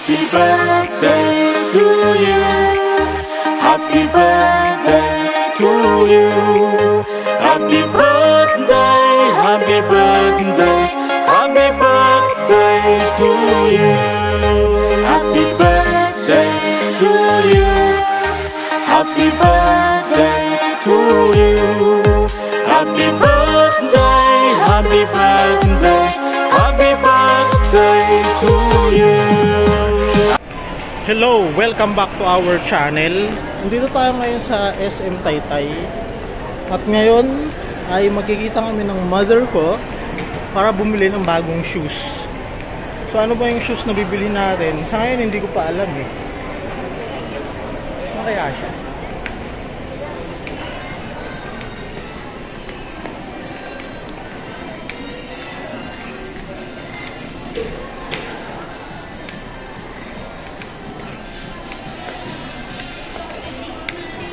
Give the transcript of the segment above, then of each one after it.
Happy birthday to you. Happy birthday to you. Happy birthday, happy birthday, happy birthday to you. Happy birthday to you. Happy birthday to you. Happy birthday, happy birthday, happy birthday to you. Hello, welcome back to our channel. Nandito tayo ngayon sa SM Taytay. At ngayon ay magkikita kami ng mother ko para bumili ng bagong shoes. So ano ba yung shoes na bibili natin? Sa ngayon hindi ko pa alam eh. Ano kaya siya?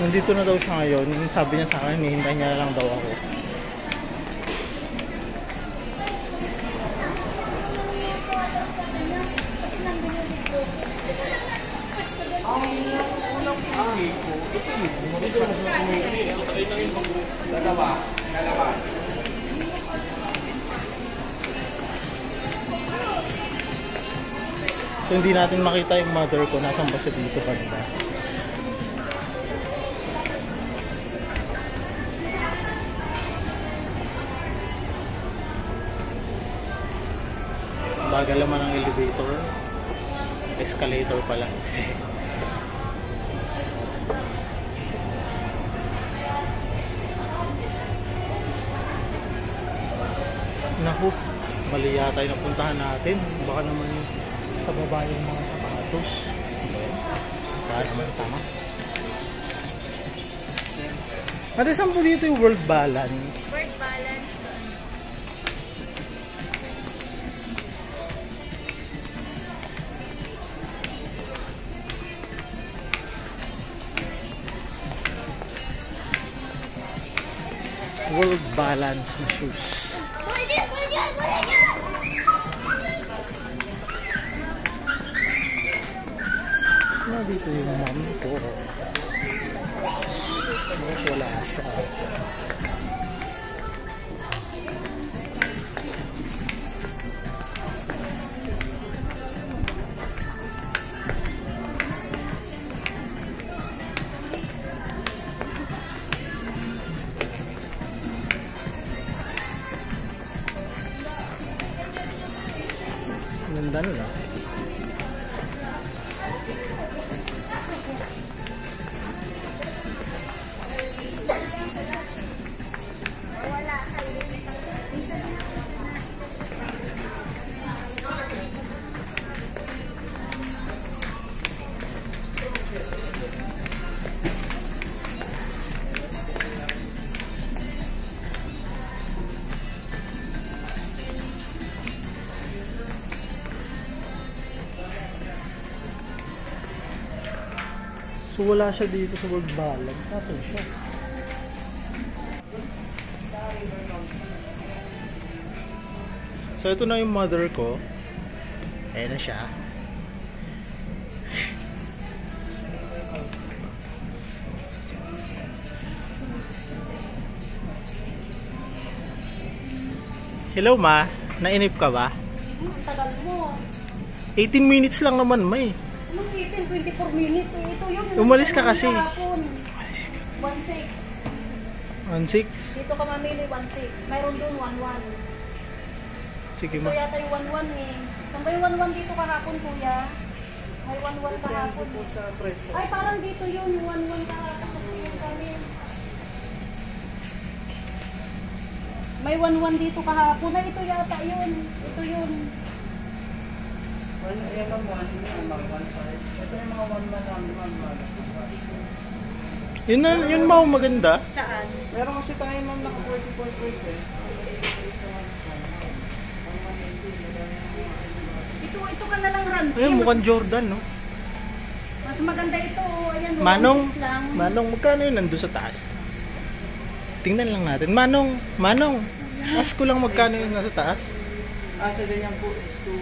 Nandito na daw siya ngayon. Sabi niya sa akin, hihintay niya lang daw ako. So hindi natin makita yung mother ko. Nasaan ba siya dito pa diba? Bagal naman ang elevator. Escalator pala. Naku, mali yata yung napuntahan natin. Baka naman sa baba yung mga sapatos. Baka naman tama. Ate, saan po dito yung World Balance? World Balance. World Balance na shoes. Na dito yung mom ko. Wala siya. Ganda nila. So wala siya dito sa World Balance. Nasaan siya? So ito na yung mother ko. Ayan na siya. Hello ma, nainip ka ba? Tagal mo. 18 minutes lang naman may. Anong 18? 24 minutes. Ito yun. Umalis ka kasi. 1.6. 1.6? Dito ka mamili 1.6. Mayroon doon 1.1. Sige Ito ma. yata yung 1.1 eh. Saan ba yung 1.1 dito kahapon kuya? May 1.1 kahapon. Ay parang dito yun. 1.1 kahapon. May 1.1 dito kahapon. Ay ito yata yun. Ito yun. Yun ba maganda? Saan? Meron kasi tayo ma'am naka 40.8 eh. Ito ka na lang run. Ayun, mukhang Jordan, no? Mas maganda ito. Ayan, Manong, 1.6 lang. Manong, magkano yun nandun sa taas? Tingnan lang natin. Manong, ask ko lang magkano yun nasa taas? Sa ganyan po is to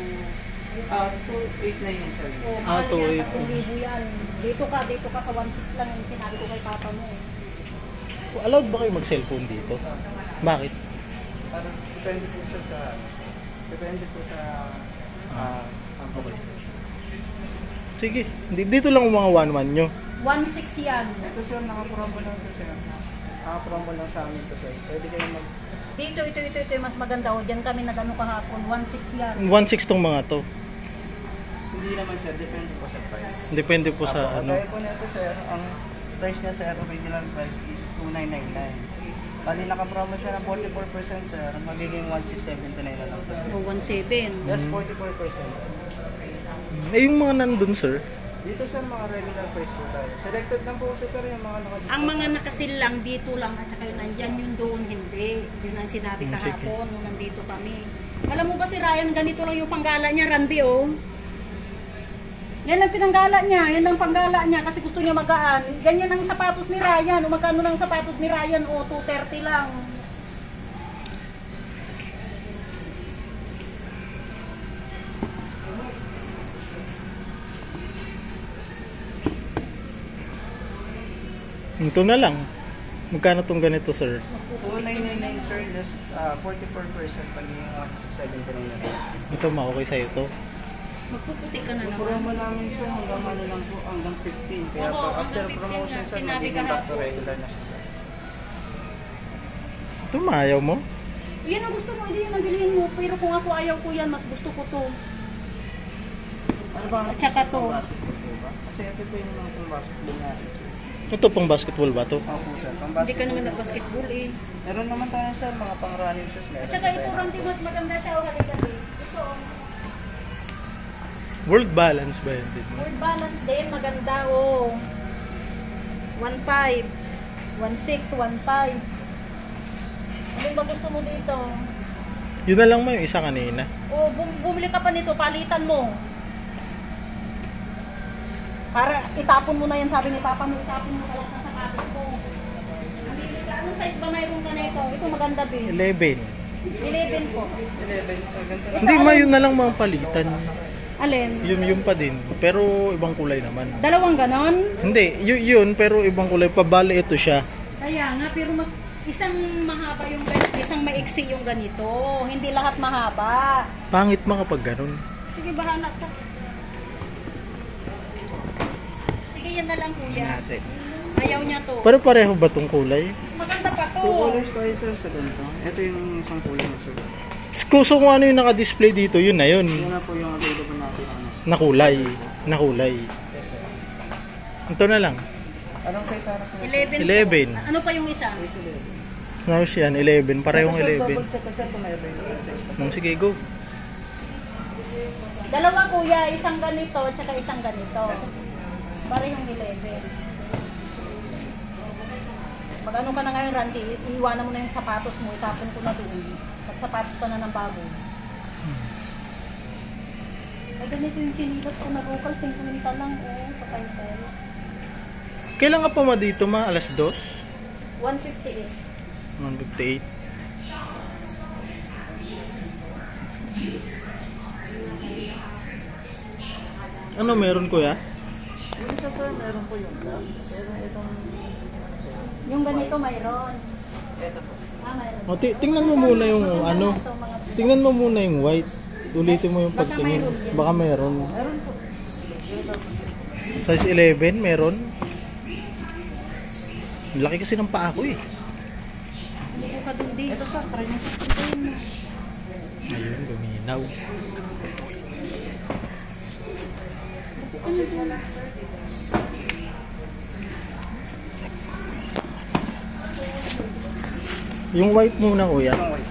289 yung sir. Oh, Ah, mahal yan, 280. 3,000 yan. Dito ka sa 1,600 lang yung sinabi ko kay papa mo. Allowed ba kayo mag-cellphone dito? Bakit? Parang depende po siya sa... Depende po sa... Okay. Sige, dito lang yung mga 1-1 nyo. 1,600 yan. Ito sir, naka-promo lang po sir. Naka-promo lang sa amin to sir. Pwede kayo mag... Dito, ito yung mas maganda. O, dyan kami nag-ano kahapon. 1,600 yan. 1.6 tong mga to. Hindi naman sir, depende po sa price. Depende po sa ano. Kaya po nito sir, ang price niya sir, original price is 2,999. Bali naka-promo siya ng 44% sir, magiging 1,679 na lang po sir. O, 1,700. Yes, 44%. Eh yung mga nandun sir, Dito sir, mga regular price po tayo. Selected lang po sir yung mga naka-discount. Ang mga nakasil lang dito lang at saka yun nandyan yung doon hindi. Yun ang sinabi Sige. kahapon nung nandito kami. Alam mo ba si Ryan, ganito lang yung panggala niya, Randy, oh. Yan lang pinanggala niya, yan lang panggala niya kasi gusto niya magaan. Ganyan ang sapatos ni Ryan. O magkano lang sapatos ni Ryan? O, 230 lang. ito na lang. Magkano tong ganito sir? 2,999 sir, less 44% pagiging 1,679 na lang. Ito ma-okay sa'yo to. Magpuputi ka na Yung naman. promo namin sir, hanggang ano lang po, hanggang 15. Kaya Oo, after hanggang 15 promotion na. sir, Sinabi magiging back to kahapon. regular na siya sir. Ito maayaw mo? Yan ang gusto mo, hindi yan ang bilhin mo. Pero kung ako ayaw ko yan, mas gusto ko to. Ano ba? At saka to. Basketball po ba? Kasi ito po yung mga pang basketball natin sir. Ito pang basketball ba to? Opo sir, pang Hindi ka basketball. naman nag-basketball eh. Meron naman tayo sir, mga pang running shoes. Meron At saka ito, tayo. Randy, mas maganda siya. O, halika din. Ito, oh. World balance ba yun? Word balance din, maganda, oh. 1.5. 1.6, 1.5. Ano ba gusto mo dito? Yun na lang mo yung isa kanina. O, bumili ka pa nito, palitan mo. Para itapon mo na yan, sabi ni Papa mo, itapon mo na lang sa sapatos ko. Mamili ka, anong size ba mayroon ka na ito? Ito maganda, Bin. 11. 11 po. 11 sir, ganito. Hindi ma, yun na lang mga palitan. Alin? Yun pa din. Pero ibang kulay naman. Dalawang ganon? Hindi, yun pero ibang kulay. Pabali ito siya. Kaya nga, pero mas isang mahaba yung ganito, isang maiksi yung ganito. Hindi lahat mahaba. Pangit mga pag ganun. Sige, bahala ka. Sige, yan na lang, kuya. Ayaw niya to. Pero pareho ba tong kulay? Mas maganda pa to. Two colors tayo sir sa ganito. Ito yung isang kulay mo sir. So kung ano yung naka-display dito, yun na yun. Yan na po yung available natin. Na kulay. Na kulay. Yes sir. Ito na lang. Anong size harap mo? 11. 11. Ano pa yung isa? Tapos yan, 11. Parehong Ito, sir, 11. double check ko sir kung may available size. Sige, go. Dalawa, kuya. Isang ganito, tsaka isang ganito. Parehong 11. Pag ano ka na ngayon, Randy, iiwanan mo na yung sapatos mo, itapon ko na doon. Pag sapatos ka na ng bago. Ay, ganito yung chinilas ko na local, 50 lang, sa title. Kailan ka pa ma dito ma? Alas 2? 158. 1:58. Ano meron kuya? Yung isa sir, meron po yung black. Pero itong... Yung ganito mayroon. Ito po. Mayroon. O, tingnan mo muna yung ano. Ito, mga... Tingnan mo muna yung white. Ulitin mo yung Baka pagtingin. mayroon yan. Baka meron. Meron po. Size 11 meron. Laki kasi ng paa ko eh. Hindi ka doon din. Ito sir, try nyo sir. Ayun, guminaw. Yung white muna kuya. Yung white.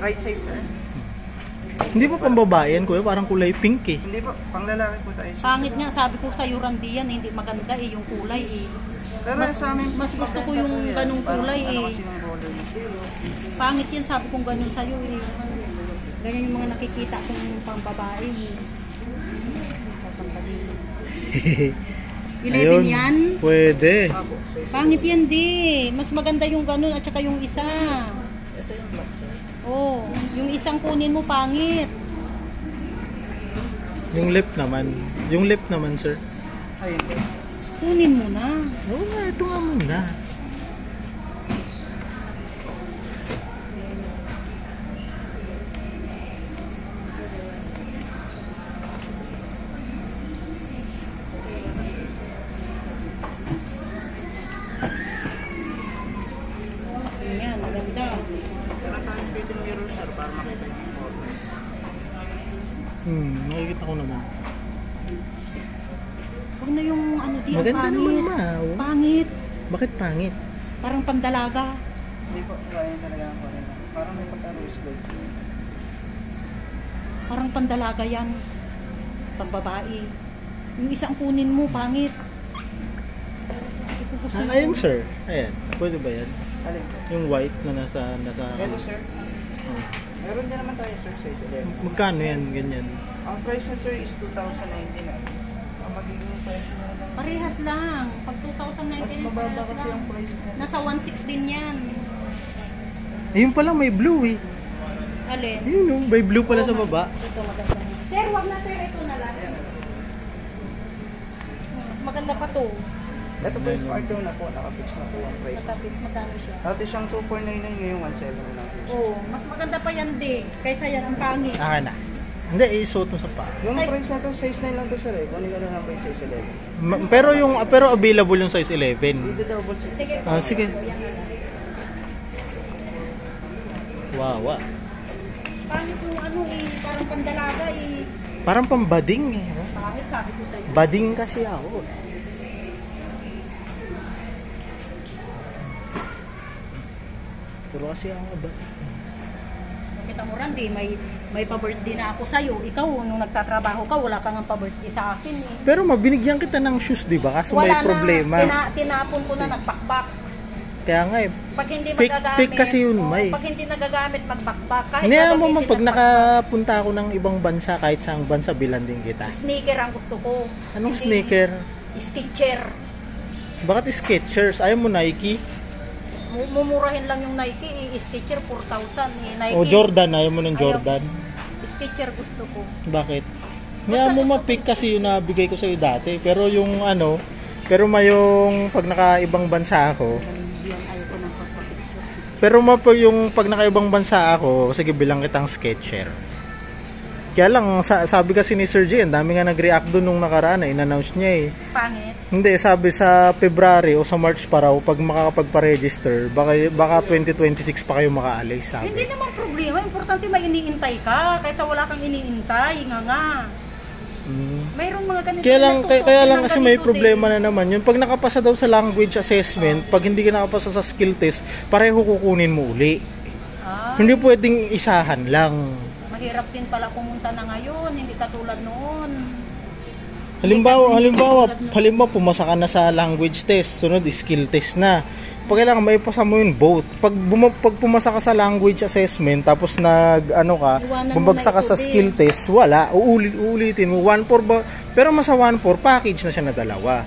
Right side sir. Hindi pa pambabae yan kuya, parang kulay pink eh. Hindi po, pang lalaki po tayo sir. Pangit nga, sabi ko sa Randy yan, hindi maganda eh, yung kulay eh. Pero sa amin, Mas gusto ko yung ganung kulay Ano eh. kasi yung roller niya. Pangit yan, sabi kong ganun sa'yo eh. Ganyan yung mga nakikita kong pang babae eh. 11 Ayun, yan? pwede. Apo, size. Pangit yan di. Mas maganda yung ganun at saka yung isa. Ito yung black sir. Oh, yung isang kunin mo pangit. Yung lip naman. Yung lip naman, sir. Ayun po. Kunin mo na. Oo nga, ito nga muna. Ayan, maganda. Kaya tayong fitting mirror, sir, para makita yung performance. Nakikita ko naman. Huwag na yung ano di, Maganda pangit. naman, ma. Oh. Pangit. Bakit pangit? Parang pandalaga. Hindi po, kaya talaga ang kunin. Parang may pagka-rose gold. Parang pandalaga yan. Pambabae. Yung isang kunin mo, pangit. Hindi ko gusto yun. Ayun, sir. Ayan. Pwede ba yan? Alin po? Yung white na nasa... Hello, sir. Oh. Meron din naman tayo, sir, size 11. Magkano yan? Ganyan. Ang price niya, sir, is 2,099. Ang magiging price niya lang. Parehas lang. Pag 2019, Mas mababa kasi lang. ang price niya. Nasa 1.6 din yan. Ayun pala, may blue eh. Alin? Ayun, oh, may blue pala sa baba. Ito maganda. Sir, wag na sir. Ito na lang. Mas maganda pa to. Ito po yung Smart Tone na po. Nakafix na po ang price. Katapits, magkano siya? Dati siyang 2,499 ngayon 1,700 lang. Oo, mas maganda pa yan di. Kaysa yan ang pangit. Na. Hindi, isuot mo sa pa. Yung Size- price na to, size 9 lang to, sir, eh. Kunin ko na lang po yung size 11. Pero available yung size 11. Dito double check. Sige. Ah, sige. Wow. Pangit yung ano eh, parang pandalaga eh. Parang pambading eh. Pangit sabi ko sa'yo. Bading kasi ako. Pero kasi ako ba? Kita mo Randy, may pa-birthday na ako sa'yo. Ikaw, nung nagtatrabaho ka, wala kang pa-birthday sa akin eh. Pero mabinigyan kita ng shoes, di ba? Kasi may problema. Tinapon ko na, nagbakbak. Kaya nga eh. Pag hindi Fake- magagamit, fake kasi yun, May. Pag hindi nagagamit, magbakbak. Kahit Hindi mo gagamitin man, pag ng nakapunta ako ng ibang bansa, kahit saang bansa, bilanding kita. sneaker ang gusto ko. Anong Hindi- sneaker? Skechers. Bakit Skechers? Ayaw mo Nike? Mumurahin lang yung Nike, Skechers 4,000. Nike, O Jordan, ayaw mo ng Ayaw. Jordan? Skechers gusto ko. Bakit? Nga mo ma-pick kasi yung nabigay ko sa'yo dati. Pero yung ano, pero yung pag nakaibang bansa ako, Yan, ayaw ko ng pagpapicture. pero yung pag nakaibang bansa ako, sige bilang kitang Sketcher. Kaya lang, sabi kasi ni Sir G, ang dami nga nag-react doon nung nakaraan, in-announce niya eh. Pangit. Hindi, sabi sa February o sa March pa raw, pag makakapagpa-register, baka 2026 pa kayo makaalis, sabi. Hindi naman problema. Importante may iniintay ka. Kaysa wala kang iniintay. Nga. Mayroong mga ganito. Kaya lang kasi may problema na naman yun. Pag nakapasa daw sa language assessment, pag hindi ka nakapasa sa skill test, pareho kukunin mo uli. Hindi pwedeng isahan lang. Mahirap din pala pumunta na ngayon. Hindi katulad noon. Halimbawa, pumasa ka na sa language test, sunod skill test na. Pag kailangan maipasa mo yun both. Pag pumasa ka sa language assessment, tapos Iwanan mo bumagsak ka na sa ito skill test, wala. Uulitin mo. 1-4 ba? Pero masa 1-4, package na siya na dalawa.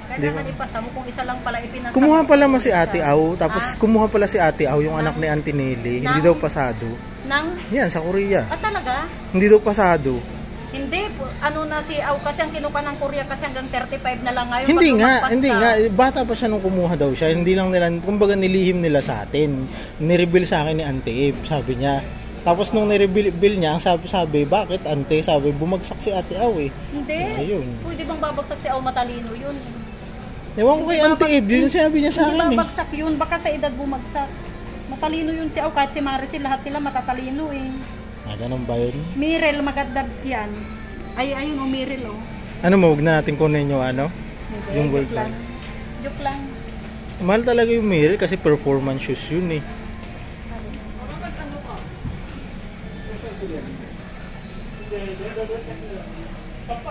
Kailangan ipasa mo kung isa lang pala ipinasa. Kumuha mo. pala si Ate Au, tapos Ah? kumuha pala si Ate Au, yung anak ni Auntie Nelly. Hindi daw pasado. Nang? Yan, sa Korea. Talaga? Hindi daw pasado. Hindi. Ano na si Au kasi ang kinuha ng Korea kasi hanggang 35 na lang ngayon. Hindi Pag nga, lumagpas hindi ka. nga. Bata pa siya nung kumuha daw siya. Hindi lang nila, kumbaga nilihim nila sa atin. Nireveal sa akin ni Auntie Abe, sabi niya. Tapos nung nireveal niya, ang sabi, bakit Ante? Sabi, bumagsak si Ate Au eh. Hindi. Ayun. Pwede bang babagsak si Au matalino yun? Ewan ko kay Auntie Abe, yun yung sinabi niya sa Hindi akin eh. babagsak yun. Baka sa edad bumagsak. Matalino yun si Au. Kahit si Maricel, lahat sila matatalino eh. Ganun ba yun? Mirel, maganda yan. Ayun o, Mirel o. Ano mo, huwag na natin kunin yung yung gold Joke lang. Joke lang. Mahal talaga yung Mirror kasi performance shoes yun eh.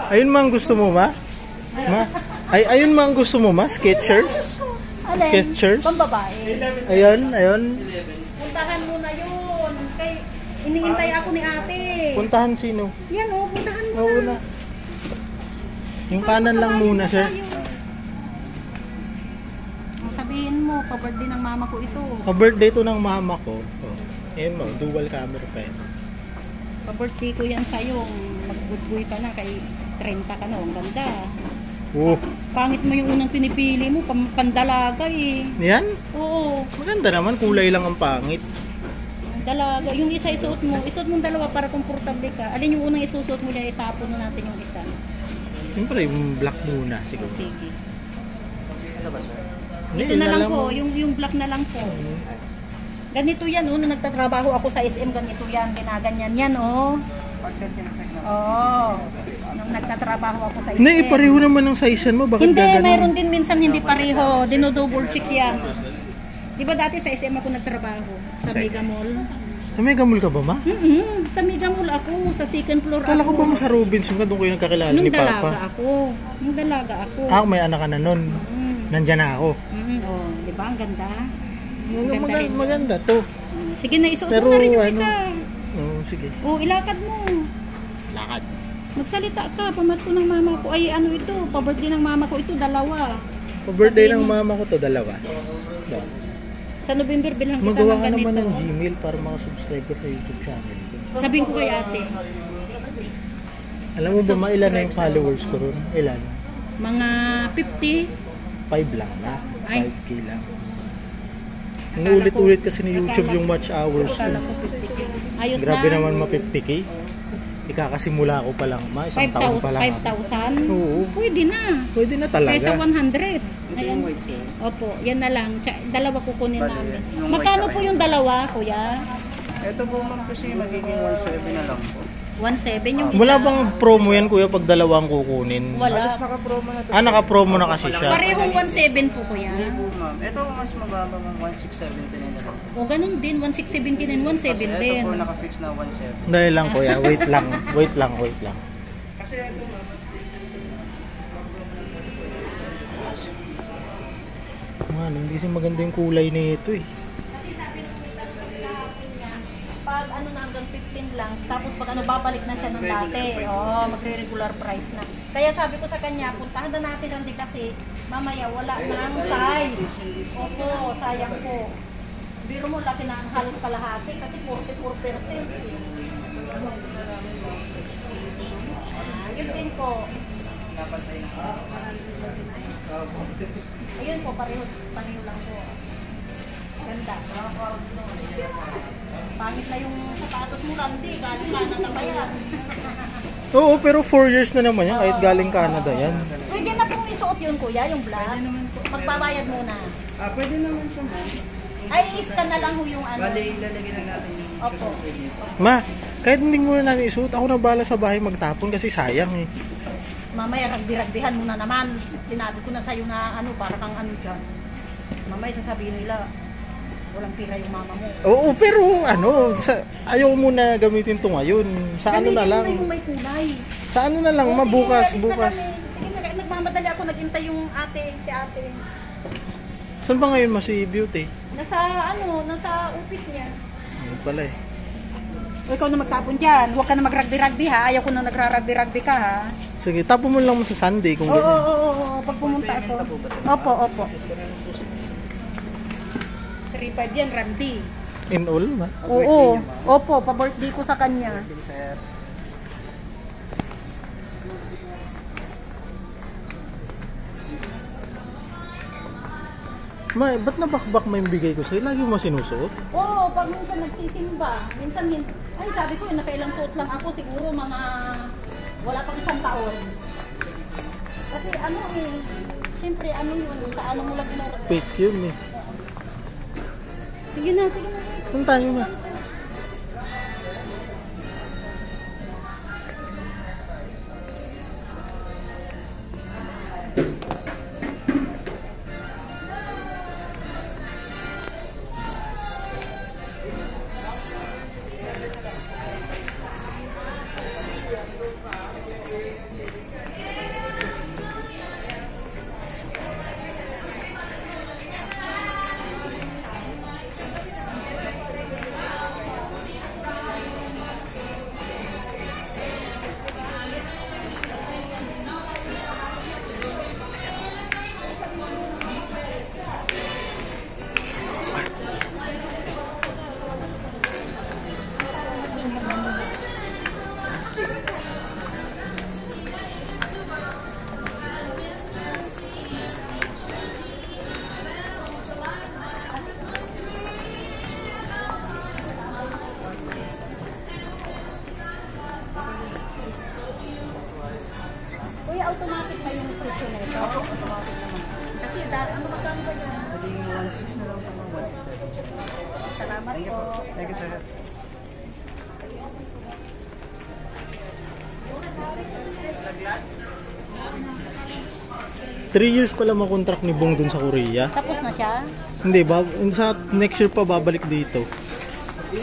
Ayun ma ang gusto mo ma? Ayun ma ang gusto mo ma? Skechers? Alin? Skechers? Pambabae. Ayun. Puntahan mo na yun. Iniintay ako ni ate. Puntahan sino? Yan o, puntahan mo Oo na. na. Yung kanan lang muna sir. Sabihin mo, pa-birthday ng mama ko ito. Pa-birthday to ng mama ko. Oh. Ayan mo, dual camera pa yan. Pa-birthday ko yan sa'yo. Mag-good ka na kay 30 ka na. Ang ganda. Oh. Pangit mo yung unang pinipili mo, pandalaga eh. Yan? Oo. Maganda naman, kulay lang ang pangit. Dalaga. Yung isa isuot mo dalawa para komportable ka. Alin yung unang isusuot mo dyan, itapon na natin yung isa. Siyempre, yung black muna. So, Siguro. sige. Ano ba, sir? Ito na lang po, yung black na lang po. Ganito yan, nung nagtatrabaho ako sa SM, ganito yan, ginaganyan yan, Pagkat check na. Nung nagtatrabaho ako sa SM. Hindi, pareho naman ang size mo. Bakit Hindi, gaganon? mayroon din minsan hindi pareho. Dino-double check yan. Di ba dati sa SM ako nagtrabaho? Sa Mega Mall? Sa Mega Mall ka ba, ma? Sa Mega Mall ako, sa second floor Kala ko ako. ba sa Robinson ka doon kayo nagkakilala Nung ni dalaga Papa? Nung dalaga ako. May anak ka na nun. Nandyan na ako. Oh, di ba? Ang ganda. Ang ganda rin. Maganda to. Sige na, isuot Pero mo na rin yung ano, isa. sige. Ilakad mo. Lakad. Magsalita ka, pamasko ng mama ko. Ay, ano ito, pa-birthday ng mama ko ito, dalawa. Pa-birthday Sabihin ng mo. mama ko to, dalawa. Sa November, bilhan kita Magawa ng ka naman ganito. ng Gmail para makasubscribe ka sa YouTube channel ko. Sabihin ko kay ate, Alam mo ba mailan na yung Subscribe sa followers ko ron? Ilan? mga 50. 5 lang na. Ay. 5K lang. Inuulit-ulit kasi ni YouTube akala- yung watch hours ko. Akala ko 50K. Ayos Grabe na. naman ma-50K. Ikakasimula ko pa lang, isang taon pa lang. 5,000? Oo. Pwede na. Pwede na talaga. Kaysa 100. Ito Ayan. yung white, sir. Opo, yan na lang. Dalawa kukunin Bale, namin. yung Magkano white po saka yung dalawa, kuya? Ito po, ma'am, kasi magiging 1.7 na lang po. 1.7 yung isa. Wala bang promo yan kuya pag dalawang kukunin? Wala. Alas naka-promo na to. Naka-promo na kasi siya. Parehong 1.7 po, kuya. Hindi po, ma'am. Ito mas mababa, ma'am. 1.679 na lang. O, ganun din. 1.670 and 1.7 Kasi din. ito po naka-fix na 1.7. Dahil lang kuya, wait lang. Wait lang. Kasi ito, ma'am. Man, hindi kasi maganda yung kulay nito eh. Kasi sabi nung niya, pag ano na hanggang 15 lang, tapos pag ano babalik na siya ng dati, magre-regular price na. Kaya sabi ko sa kanya, puntahan na natin hindi kasi mamaya wala na ang size. Opo, sayang po. Biro mo, laki na ang halos kalahati kasi 44%. Yun din po. Ayun po, pareho lang po. Ganda. Pangit na yung sapatos mo, Randy. Galing Canada pa yan. Oo, pero 4 years na naman yan, kahit galing Canada yan. Pwede na pong isuot yun, kuya, yung black. Magbabayad muna. Pwede naman siya, ma'am. Ay, i-scan na lang ho yung ano. Bali, ilalagay lang natin yung Opo. Ma, kahit hindi muna natin isuot, ako na bahala sa bahay magtapon kasi sayang eh. Mamaya, ragdi-ragdihan mo na naman. Sinabi ko na sa'yo na ano, para kang ano dyan. Mamaya sasabihin nila, walang pira yung mama mo. Oo, pero ano, ayaw mo na gamitin to ngayon. Sa ano na Gamitin lang. mo yung may kulay. Sa ano na lang, Oo, mabukas, sige, alis na bukas. kami. Sige, nagmamadali ako, nag-intay yung si ate. Saan ba ngayon si Beauty? Nasa office niya. Ano pala eh. Ikaw na magtapon dyan. Huwag ka na magragdi-ragdi ha. Ayaw ko na nagraragdi-ragdi ka ha. Sige, tapon mo lang mo sa Sunday kung Oo, ganyan. oo. Pag pumunta ako. Opo. 3.5 yan, Randy. In all, ma. Oo. Opo, pa-birthday ko sa kanya. sir. Ma, ba't nabakbak mo yung bigay ko sa'yo? Lagi mo sinusuot? Oo, pag minsan nagsisimba. Minsan, ay sabi ko, nakailang suot lang ako. Siguro mga wala pang isang taon. Kasi ano eh, siyempre ano yun, sa ano mo lang ginagawa. Fake yun eh. Sige na. Saan tayo, ma? Oo, automatic naman. Kasi ano magkano ba yan? Magiging 1.6 na lang po ng 1.67. Salamat po. Thank you, sir. 3 years pala makontract ni Bong dun sa Korea. Tapos na siya? Hindi, sa next year pa babalik dito.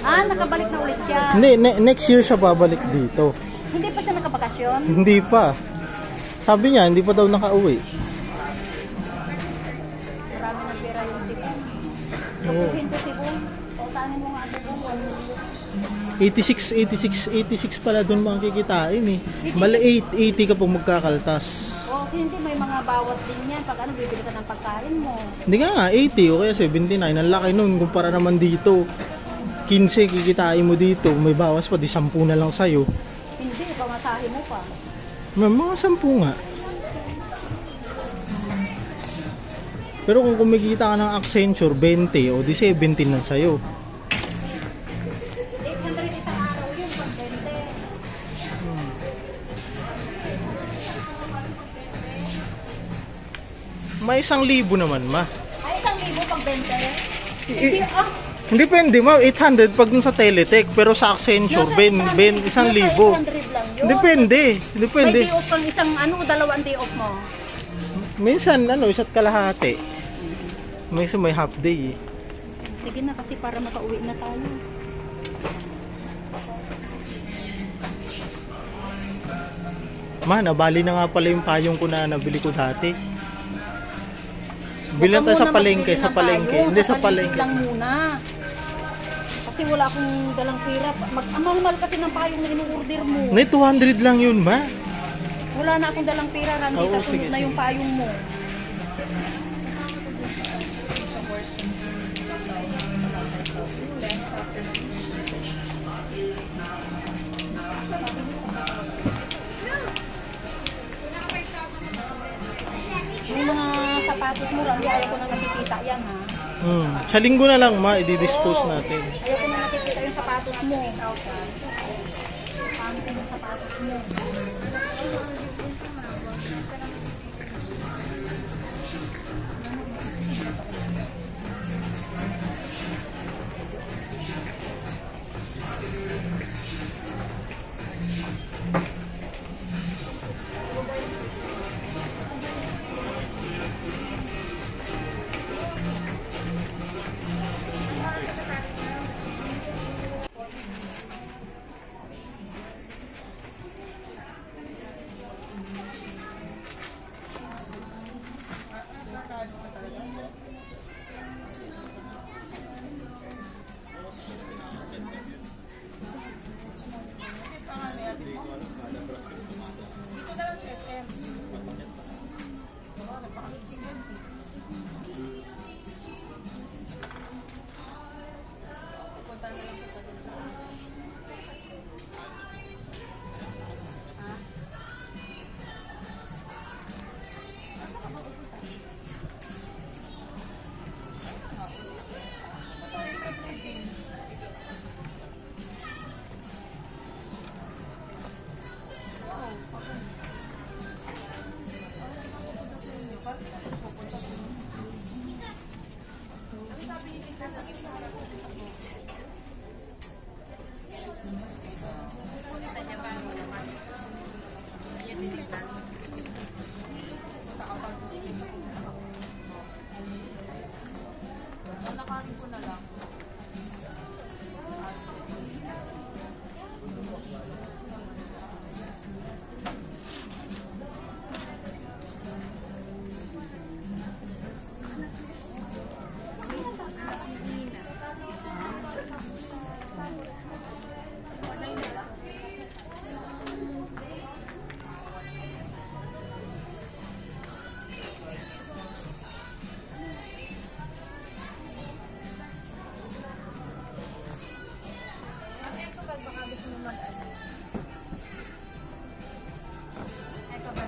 Ah, nakabalik na ulit siya. Hindi, next year siya babalik dito. Hindi pa siya nakabakasyon? Hindi pa. Sabi niya, hindi pa daw nakauwi. Marami ng pera yung si Bong. Oo. Tukuhin ko si Bong. Pautanin mo nga si Bong. 86 pala doon makikitain eh. Mali 80 kapag magkakaltas. O, hindi may mga bawas din yan. Pag ano, bibili ka ng pagkain mo. Hindi nga 80 o kaya 79. Ang laki nun kumpara naman dito. 15 kikitain mo dito. May bawas pa, di 10 na lang sa'yo. Hindi, pamasahe mo pa. May mga 10 nga. Pero kung kumikita ka ng Accenture 20 o di 17 lang sa'yo. 800 isang araw yun, pag-20. May 1,000 naman ma. Ay, 1,000 pag-20? Hindi, Depende ma, 800 pag dun sa Teletech. Pero sa Accenture, 1,000. 800 lang yun. Depende. May day off kang isang dalawang day off mo. Minsan, isa't kalahati. Minsan may half day eh. Sige na, kasi para makauwi na tayo. Ma, nabali na nga pala yung payong ko na nabili ko dati. Bilang tayo sa palengke, sa palengke. Hindi sa palengke. lang muna. Kasi wala akong dalang pera. Ang mahal kasi ng payong na in-order mo. Nay, 200 lang yun ma. Wala na akong dalang pera, Randy. Oo, Sa sunod sige, na yung sige. payong mo. Yung mga sapatos mo, Randy, ayaw ko na nakikita yan, ha? Sa linggo na lang ma, i-dispose natin. Ayaw ko na nakikita yung sapatos mo. Pangit yung sapatos mo.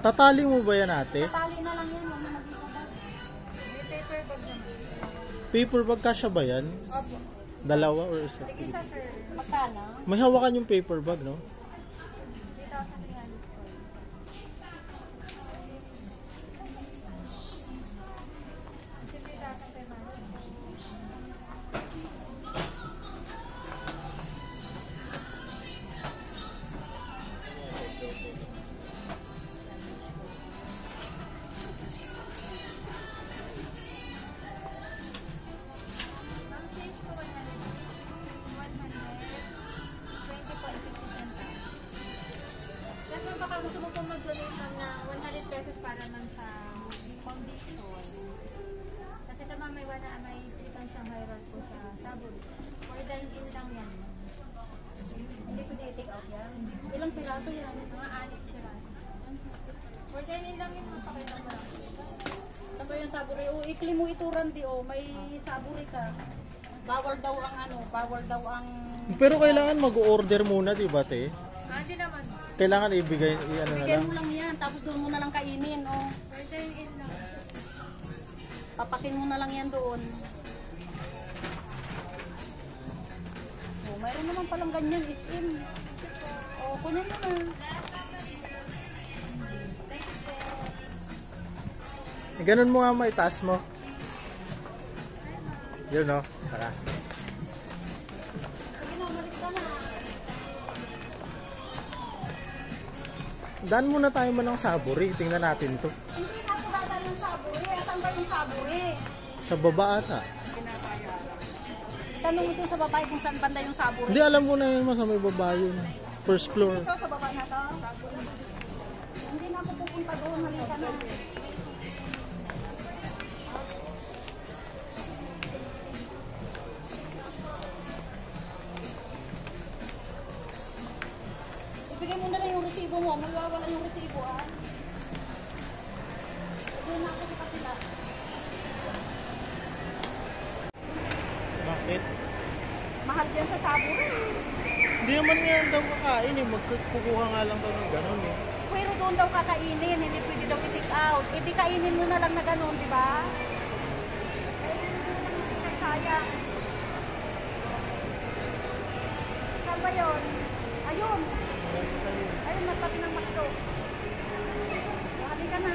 Tatali mo ba yan ate? Tali na lang yan, huwag na mag-ipas. May paper bag naman. Paper bag kasya ba yan? Opo. Dalawa or isa? Isa sir. Magkano? May hawakan yung paper bag no? 3,300. donation na 100 pesos para man sa foundation. Kasi tama may chicken Shanghai roll po sa sabon. For dine-in lang yan. Hindi po take out yan. Ilang piraso yan? Mga 6 piraso. For dine-in lang yun, mapakita mo lang. Saan ba yung saburi? O, ikli mo ito, Randy, o. May saburi ka. Bawal daw ang... Pero kailangan mag-order muna, di ba, te? Hindi naman. Kailangan ibigay, ano na Bigyan lang. mo lang yan, tapos doon mo na lang kainin, o. For dine-in lang. Papakin mo na lang yan doon. O, mayroon naman palang ganyan, is-in. O, kunin mo na. Ganun mo nga, itaas mo. Yun, no? Tara. Sige na, umalis ka na. Daan muna tayo man ng saburi. Tingnan natin to. Hindi na ako dada yung saburi. Saan ba yung saburi? Sa baba ata. Tanong mo dun sa babae kung saan banda yung saburi. Hindi, alam mo na yun, sa may baba yun. First floor. Ito, sa baba na to. Hindi na ako pupunta doon. Halika na. Ibigay mo na lang yung resibo mo. Magwawala yung resibo, ah. Doon na ako sa kapila. Bakit? Mahal yan sa saburi. Hindi naman nga daw kakain eh. Magkukuha nga lang daw ng gano'n eh. Pero doon daw kakainin, hindi pwede daw i-take out. E di kainin mo na lang na gano'n, di ba? Ay, sayang. Saan ba yun? Ayun. Ayun, matabi ng masto. Hali ka na.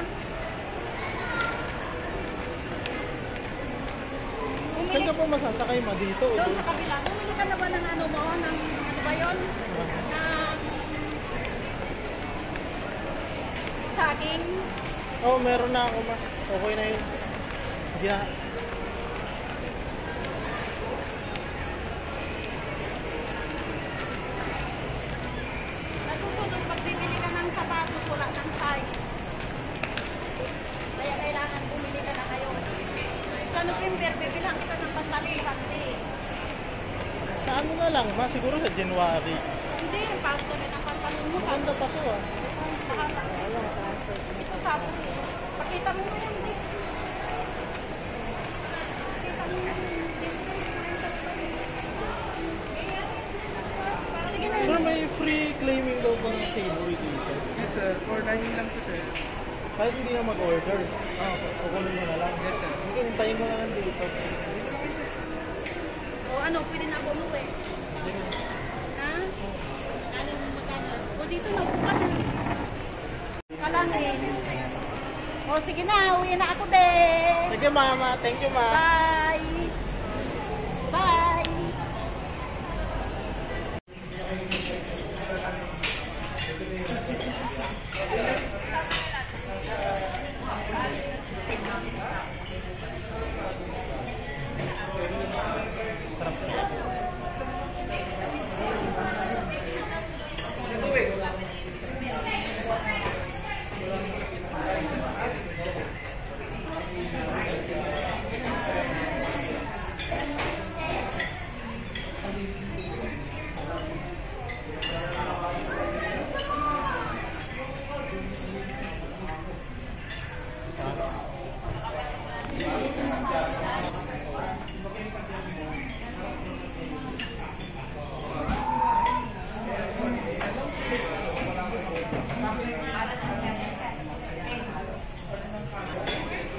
Saan ka po masasakay ma? Dito o Doon doon? sa kabila. Bumili ka na ba ng ano mo? Ng ano ba yun? Saging. Oo, meron na ako ma. Okay na yun. Hindi na. Nasusunod, pag bibili ka ng sapatos, wala ng size. Kaya kailangan bumili ka na ngayon. Sa November, bibilang kita ng pantalon-panti. Sa ano na lang ma? Siguro sa January. Hindi, pasto rin ang pantalon mo. Maganda pa to ah. Ito sabi ko. Pakita mo yan, di. Pakita mo yan. Sige na. Sir, may free claiming daw ba ng savory dito? Yes sir, for dining lang po sir. Kahit hindi na mag-order. Kukunin mo na lang. Yes sir. Sige, hintayin mo na lang dito. O ano, pwede na ako umuwi. Sige. Ha? Ano mo magkano? O dito na, buka na. Kalangin. O sige na, uwi na ako din. Sige mama, thank you ma. Bye! Bye!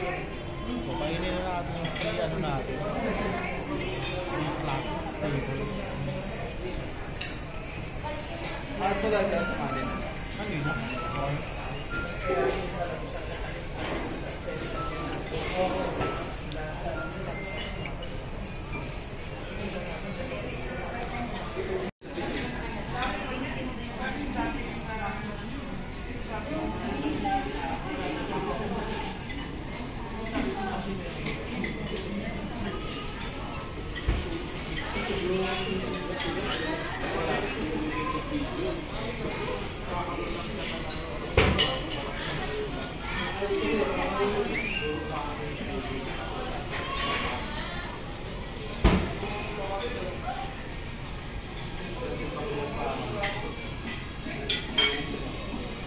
So, kainin na natin yung free ano natin. Free plastic savory. Ano po guys, sa kanila? Ano yun?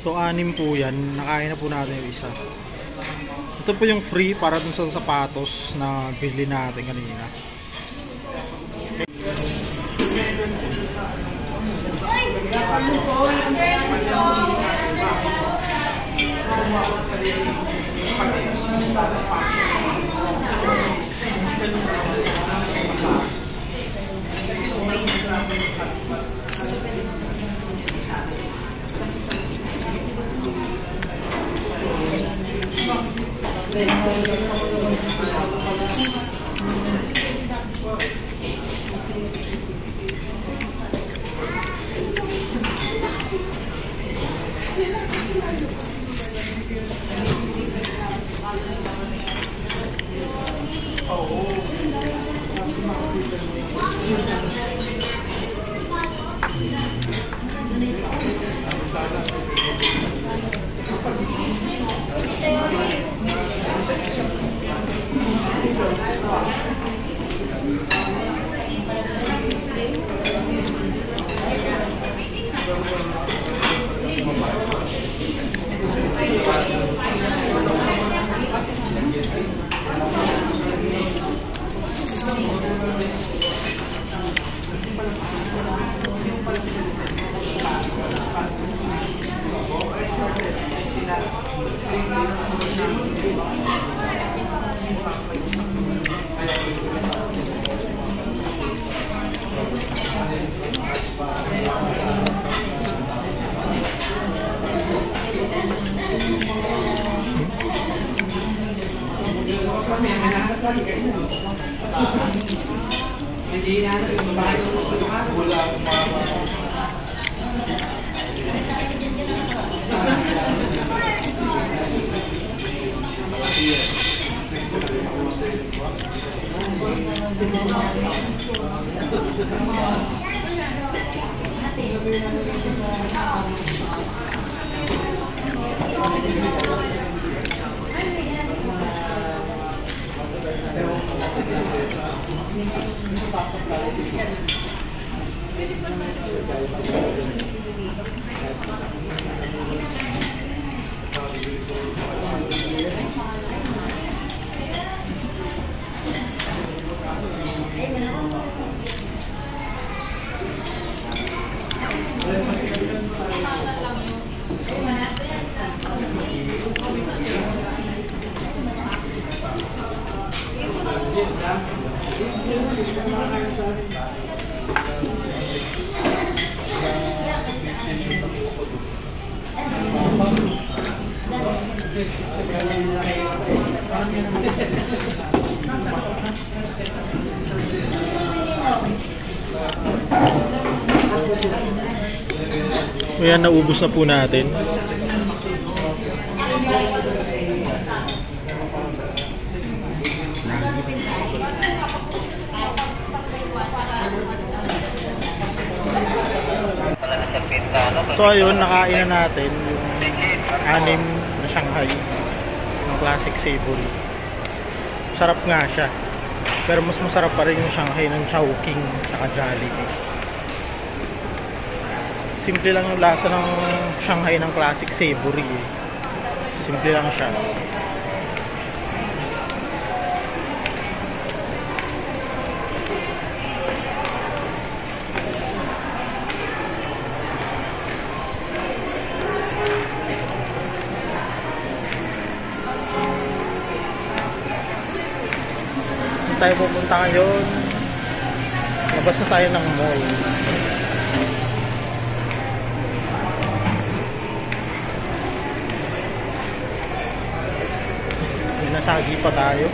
So 6 po yan. Nakain na po natin yung isa. Ito po yung free para dun sa sapatos na bili natin kanina. Ayan, naubos na po natin. So ayun, nakain na natin yung 6 na Shanghai ng Classic Savory. Sarap nga siya. Pero mas masarap pa rin yung Shanghai ng Chowking at Jollibee. Simple lang yung lasa ng Shanghai ng Classic Savory. Simple lang siya. Tayo pupunta ngayon. Labas na tayo ng mall. Nasagi pa tayo.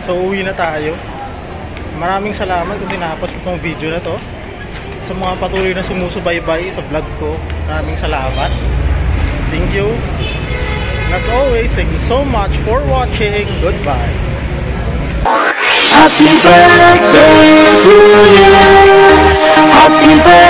So uwi na tayo. Maraming salamat kung tinapos mo itong video na to. Sa mga patuloy na sumusubaybay sa vlog ko, maraming salamat. Thank you. And as always, thank you so much for watching. Goodbye. Happy birthday to you. Happy birthday.